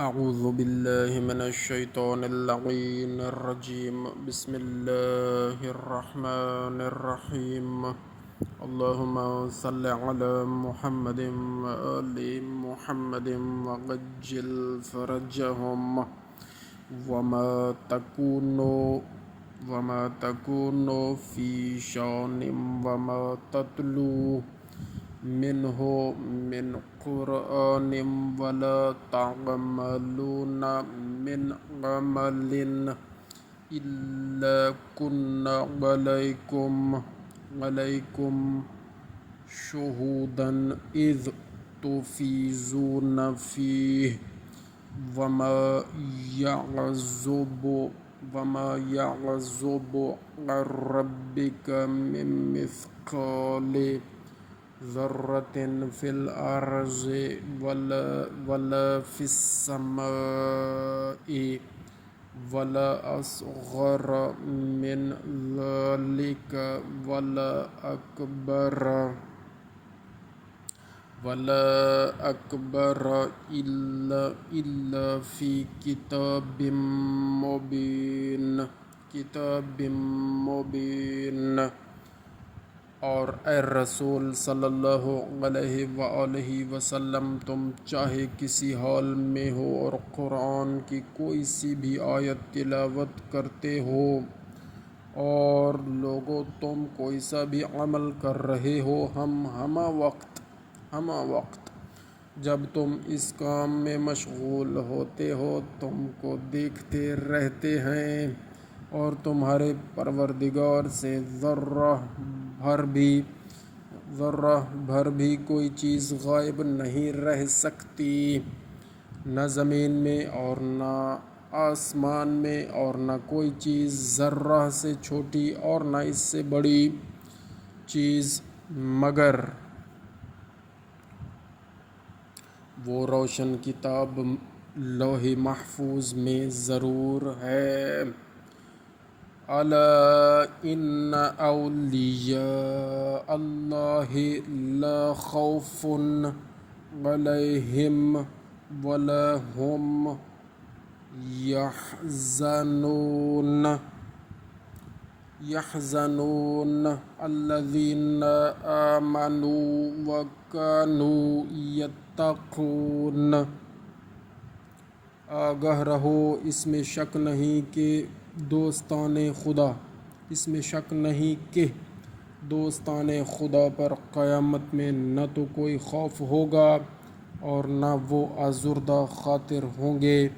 أعوذ بالله من الشيطان اللعين الرجيم. بسم الله الرحمن الرحيم. اللهم صل على محمد وآل محمد وعجل فرجهم. وما تكونوا في شأن وما تتلو منه من قرآن ولا تعملون من عمل إلا كنا عليكم شهودا إذ تفيضون فيه. وما يعزب عن ربك من مثقال ذرة في الأرض ولا في السماء ولا أصغر من ذلك ولا أكبر إلا في كتاب مبين. اور اے رسول صلی اللہ علیہ وآلہ وسلم، تم چاہے کسی حال میں ہو اور قرآن کی کوئی سی بھی آیت تلاوت کرتے ہو، اور لوگوں تم کوئی سا بھی عمل کر رہے ہو، ہم ہمہ وقت جب تم اس کام میں مشغول ہوتے ہو تم کو دیکھتے رہتے ہیں، اور تمہارے پروردگار سے ذرہ بھر بھی کوئی چیز غائب نہیں رہ سکتی، نہ زمین میں اور نہ آسمان میں، اور نہ کوئی چیز ذرہ سے چھوٹی اور نہ اس سے بڑی چیز مگر وہ روشن کتاب لوح محفوظ میں ضرور ہے۔ الا ان اولیاء اللہ لا خوف علیہم ولا هم يحزنون الذین آمنوا وكانوا يتقون۔ آگاہ رہو، اس میں شک نہیں کہ دوستان خدا پر قیامت میں نہ تو کوئی خوف ہوگا اور نہ وہ آزردہ خاطر ہوں گے۔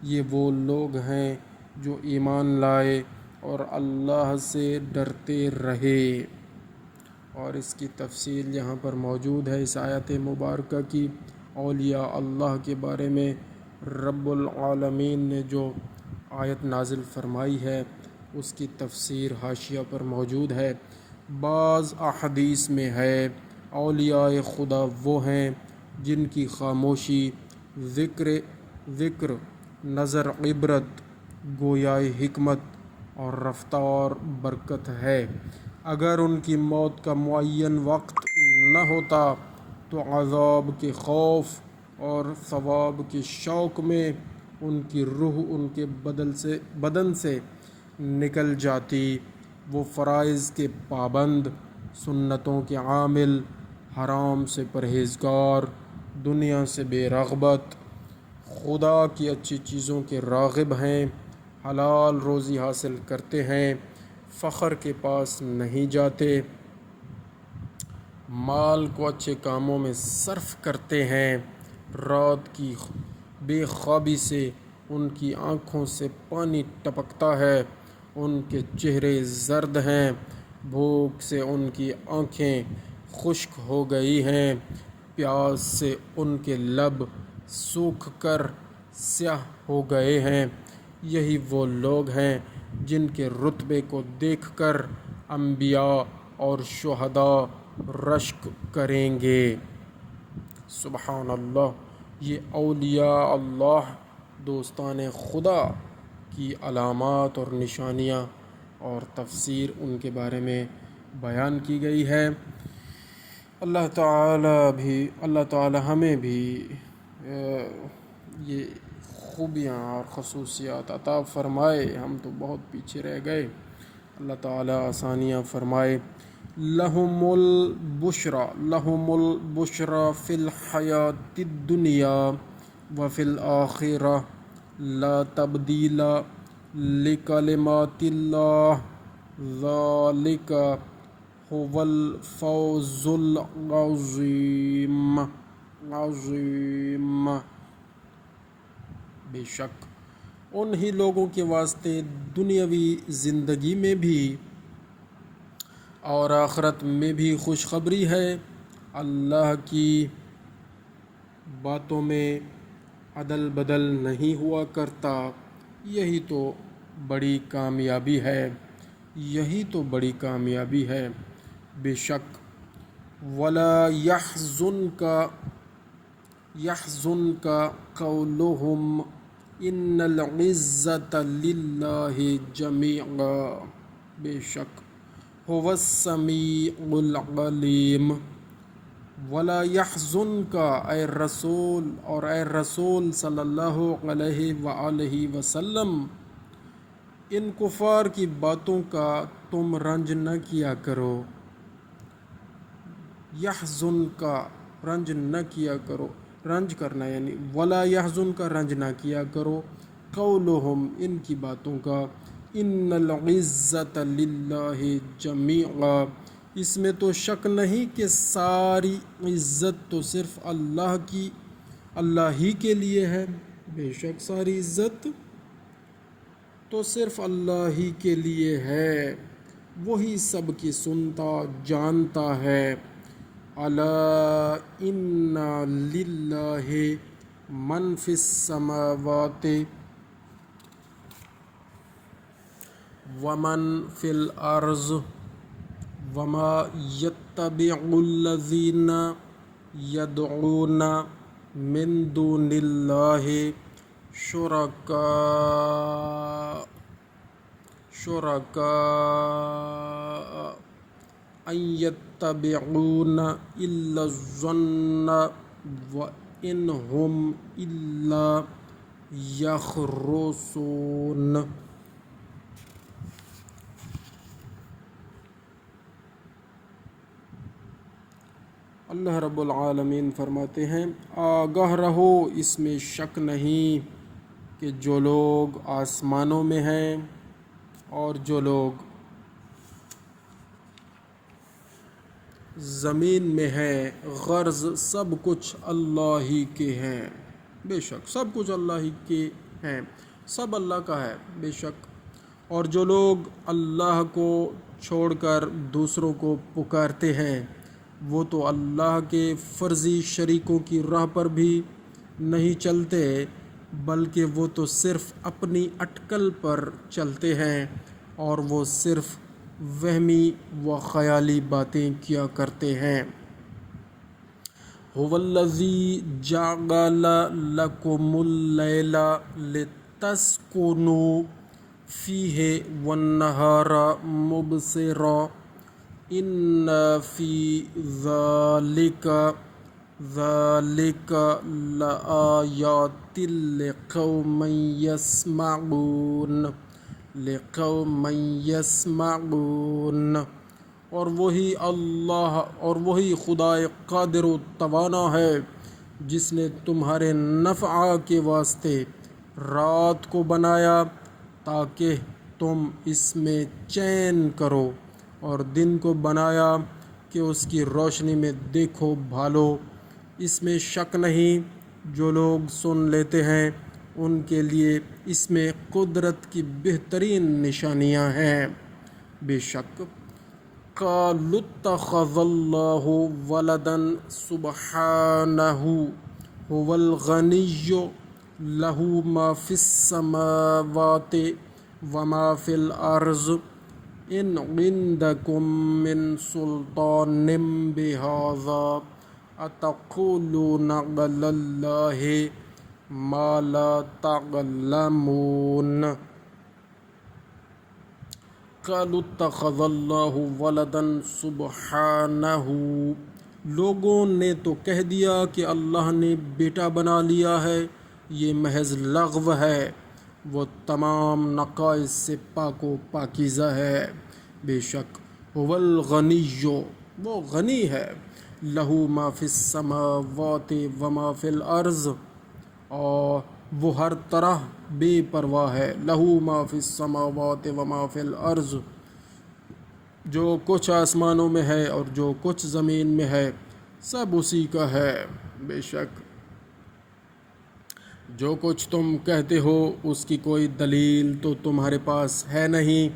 یہ وہ لوگ ہیں جو ایمان لائے اور اللہ سے ڈرتے رہے۔ اور اس کی تفصیل یہاں پر موجود ہے اس آیت مبارکہ کی۔ اولیاء اللہ کے بارے میں رب العالمین نے جو آیت نازل فرمائی ہے اس کی تفسیر حاشیہ پر موجود ہے۔ بعض احادیث میں ہے اولیاء خدا وہ ہیں جن کی خاموشی ذکر، نظر عبرت، گویائی حکمت اور رفتار برکت ہے۔ اگر ان کی موت کا معین وقت نہ ہوتا تو عذاب کے خوف اور ثواب کے شوق میں ان کی روح ان کے بدن سے نکل جاتی۔ وہ فرائض کے پابند، سنتوں کے عامل، حرام سے پرہیزگار، دنیا سے بے رغبت، خدا کی اچھی چیزوں کے راغب ہیں، حلال روزی حاصل کرتے ہیں، فخر کے پاس نہیں جاتے، مال کو اچھے کاموں میں صرف کرتے ہیں، رات کی بے خوابی سے ان کی آنکھوں سے پانی ٹپکتا ہے، ان کے چہرے زرد ہیں، بھوک سے ان کی آنکھیں خشک ہو گئی ہیں، پیاس سے ان کے لب سوکھ کر سیاہ ہو گئے ہیں۔ یہی وہ لوگ ہیں جن کے رتبے کو دیکھ کر انبیاء اور شہداء رشک کریں گے۔ سبحان اللہ۔ یہ اولیاء اللہ، دوستان خدا کی علامات اور نشانیاں اور تفسیر ان کے بارے میں بیان کی گئی ہے۔ اللہ تعالی ہمیں بھی یہ خوبیاں اور خصوصیات عطا فرمائے. ہم تو بہت پیچھے رہ گئے. اللہ تعالیٰ آسانیاں فرمائے. لہم البشرا فی الحیات الدنیا وفی الآخرہ لا تبدیل لکلمات اللہ ذالک هو الفوز العظیم. بے شک انہی لوگوں کے واسطے دنیاوی زندگی میں بھی اور آخرت میں بھی خوشخبری ہے. اللہ کی باتوں میں عدل بدل نہیں ہوا کرتا. یہی تو بڑی کامیابی ہے. یہی تو بڑی کامیابی ہے. بے شک ولا يحزنك قولهم ان العزة للہ جميعا. بے شک هو السمیع العلیم. ولا يحزنك اے رسول اور اے رسول صلی اللہ علیہ وآلہ وسلم ان کفار کی باتوں کا تم رنج نہ کیا کرو. یحزن کا رنج نہ کیا کرو. رنج کرنا یعنی ولا یحزن کا رنج نہ کیا کرو. قولہم ان کی باتوں کا. ان العزت للہ جمیعا اس میں تو شک نہیں کہ ساری عزت تو صرف اللہ ہی کے لیے ہے. بے شک ساری عزت تو صرف اللہ ہی کے لیے ہے. وہی سب کی سنتا جانتا ہے. الا ان للہ من فی السماوات ومن فی الارض وما یتبع الذین یدعون من دون اللہ شرکاء ان یتبعون الا الظن وان هم الا یخرصون. اللہ رب العالمین فرماتے ہیں آگاہ رہو اس میں شک نہیں کہ جو لوگ آسمانوں میں ہیں اور جو لوگ زمین میں ہے غرض سب کچھ اللہ ہی کے ہیں. بے شک سب کچھ اللہ ہی کے ہیں. سب اللہ کا ہے. بے شک اور جو لوگ اللہ کو چھوڑ کر دوسروں کو پکارتے ہیں وہ تو اللہ کے فرضی شریکوں کی راہ پر بھی نہیں چلتے بلکہ وہ تو صرف اپنی اٹکل پر چلتے ہیں اور وہ صرف وہمی و خیالی باتیں کیا کرتے ہیں. هو الذی جعل لکم اللیل لتسکنوا فیہ والنہار مبصرا ان فی ذالک لآیات لقوم یسمعون. اور وہی خدا قادر و توانا ہے جس نے تمہارے نفع کے واسطے رات کو بنایا تاکہ تم اس میں چین کرو اور دن کو بنایا کہ اس کی روشنی میں دیکھو بھالو. اس میں شک نہیں جو لوگ سن لیتے ہیں ان کے لیے اس میں قدرت کی بہترین نشانیاں ہیں. بے شک قالوا اتخذ اللہ ولدا سبحانہ هو الغنی لہ ما فی السماوات وما فی الارض ان عندکم من سلطان بہذا اتقولون علی اللہ ما لا تعلمون. قالوا اتخذ اللہ ولدا سبحانہ لوگوں نے تو کہہ دیا کہ اللہ نے بیٹا بنا لیا ہے یہ محض لغو ہے، وہ تمام نقائص سے پاک و پاکیزہ ہے۔ بے شک هو الغنی، وہ غنی ہے، لہو ما فی السماوات و ما فی الارض، اور وہ ہر طرح بے پرواہ ہے، لہو ما فی السماوات و ما فی الارض، جو کچھ آسمانوں میں ہے اور جو کچھ زمین میں ہے سب اسی کا ہے۔ بے شک جو کچھ تم کہتے ہو اس کی کوئی دلیل تو تمہارے پاس ہے نہیں،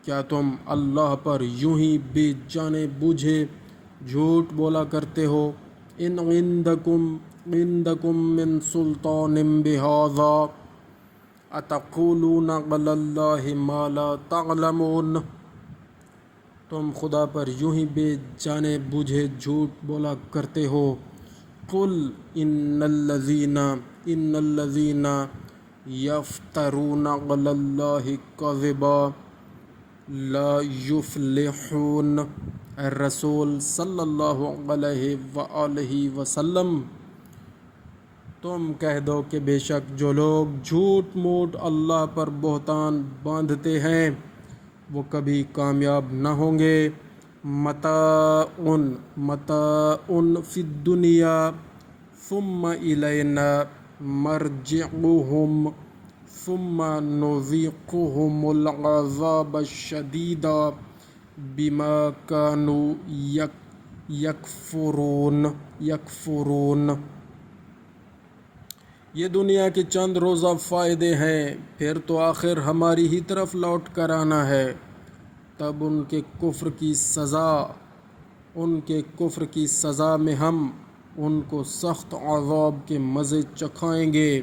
کیا تم اللہ پر یوں ہی بے جانے بوجھے جھوٹ بولا کرتے ہو؟ ان عندکم من سلطان بہذا اتقولون علی اللہ ما لا تعلمون، تم خدا پر یوں ہی بے جانے بوجھے جھوٹ بولا کرتے ہو۔ قل ان الذین یفترون علی اللہ کذبا لا یفلحون، اے رسول صلی اللہ علیہ وآلہ وسلم تم کہہ دو کہ بے شک جو لوگ جھوٹ موٹ اللہ پر بہتان باندھتے ہیں وہ کبھی کامیاب نہ ہوں گے۔ متاع فی الدنیا ثم الینا مرجعهم ثم نذیقهم العذاب الشدید بما كانوا یکفرون۔ یہ دنیا کے چند روزہ فائدے ہیں، پھر تو آخر ہماری ہی طرف لوٹ کر آنا ہے، تب ان کے کفر کی سزا میں ہم ان کو سخت عذاب کے مزے چکھائیں گے۔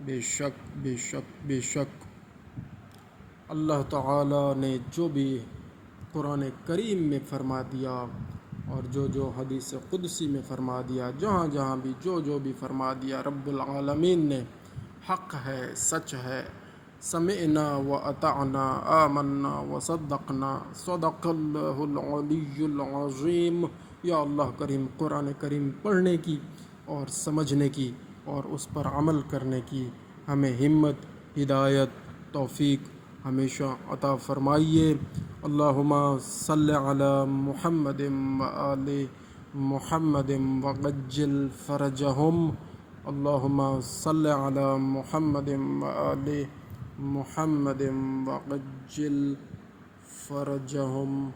بے شک اللہ تعالیٰ نے جو بھی قرآن کریم میں فرما دیا اور جو حدیث قدسی میں فرما دیا، جہاں جہاں بھی جو بھی فرما دیا، رب العالمین نے حق ہے، سچ ہے۔ سمعنا واطعنا آمنا وصدقنا صدق اللہ العلی العظیم۔ یا اللہ کریم قرآن کریم پڑھنے کی اور سمجھنے کی اور اس پر عمل کرنے کی ہمیں ہمت، ہدایت، توفیق ہمیشہ عطا فرمائیے۔ اللہم صلی علی محمد وآل محمد وعجل فرجہم۔ اللہم صلی علی محمد وآل محمد وعجل فرجہم۔